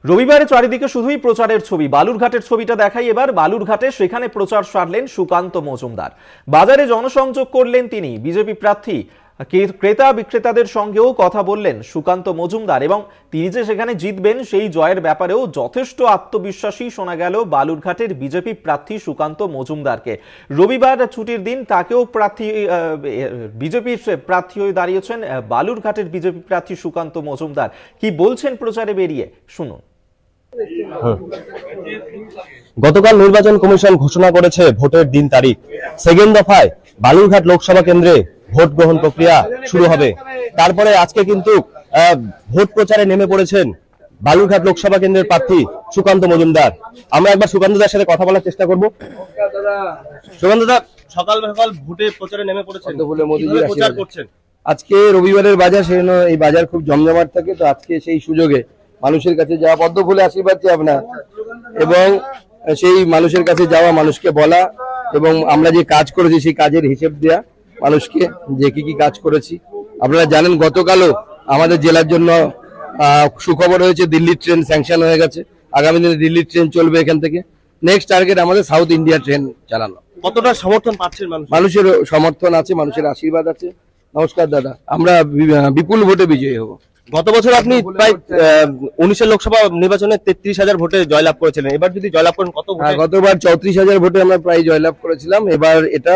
রবিবারে চারিদিকে শুধুই প্রচারের ছবি। বালুরঘাটের ছবিটা দেখাই এবার। বালুরঘাটে সেখানে প্রচার সারলেন সুকান্ত মজুমদার। বাজারে জনসংযোগ করলেন তিনি। বিজেপি প্রার্থী ক্রেতা বিক্রেতাদের সঙ্গেও কথা বললেন সুকান্ত মজুমদার এবং তিনি যে সেখানে জিতবেন সেই জয়ের ব্যাপারেও যথেষ্ট আত্মবিশ্বাসী শোনা গেল বালুরঘাটের বিজেপি প্রার্থী সুকান্ত মজুমদারকে। রবিবার ছুটির দিন তাকেও বিজেপির প্রার্থী হয়ে দাঁড়িয়েছেন বালুরঘাটের বিজেপি প্রার্থী সুকান্ত মজুমদার। কি বলছেন প্রচারে বেরিয়ে শুনুন। গতকাল নির্বাচন কমিশন ঘোষণা করেছে ভোটের দিন তারিখ। সেকেন্ড দফায় বালুরঘাট লোকসভা কেন্দ্রে ভোট গ্রহণ প্রক্রিয়া শুরু হবে। তারপরে আজকে কিন্তু ভোট প্রচারে নেমে পড়েছেন বালুরঘাট লোকসভা কেন্দ্রের প্রার্থী সুকান্ত মজুমদার। আমরা একবার সুকান্তদার সাথে কথা বলার চেষ্টা করব। সুকান্তদা, সকাল সকাল ভোটে প্রচারে নেমে পড়েছেন, প্রচার করছেন। আজকে রবিবারের বাজার, সেজন্য এই বাজার খুব জমজমাট থাকে। তো আজকে সেই সুযোগে মানুষের কাছে যাওয়া, পদ্ম ফুলে আশীর্বাদ চাই আপনার, এবং সেই মানুষের কাছে যাওয়া, মানুষকে বলা এবং আমরা যে কাজ করেছি সেই কাজের হিসেব দেয়া মানুষকে, যে কি কি কাজ করেছি। আপনারা জানেন গতকালও আমাদের জেলার জন্য সুখবর হয়েছে, দিল্লির ট্রেন স্যাংশন হয়ে গেছে। আগামী দিনে দিল্লির ট্রেন চলবে এখান থেকে। নেক্সট টার্গেট আমাদের সাউথ ইন্ডিয়া ট্রেন চালানো। কতটা সমর্থন পাচ্ছেন? মানুষের সমর্থন আছে, মানুষের আশীর্বাদ আছে। নমস্কার দাদা, আমরা বিপুল ভোটে বিজয়ী হব। গত বছর আপনি প্রায় 19 লোকসভা নির্বাচনে 33,000 ভোটে জয়লাভ করেছিলেন। এবার যদি জয়লাভ করেন কত? গতবার 34,000 ভোটে আমরা প্রায় জয়লাভ করেছিলাম। এবার এটা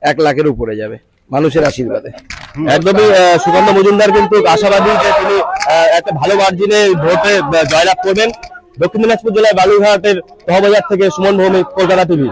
1 লাখের উপরে যাবে মানুষের আশীর্বাদে। একদমই সুকান্ত মজুমদার কিন্তু আশাবাদী যে তিনি একটা ভালো মার্জিনে ভোটে জয়লাভ করবেন। দক্ষিণ দিনাজপুর জেলায় বালুরঘাটের তহবাজার থেকে সুমন ভৌমিক, কলকাতা টিভি।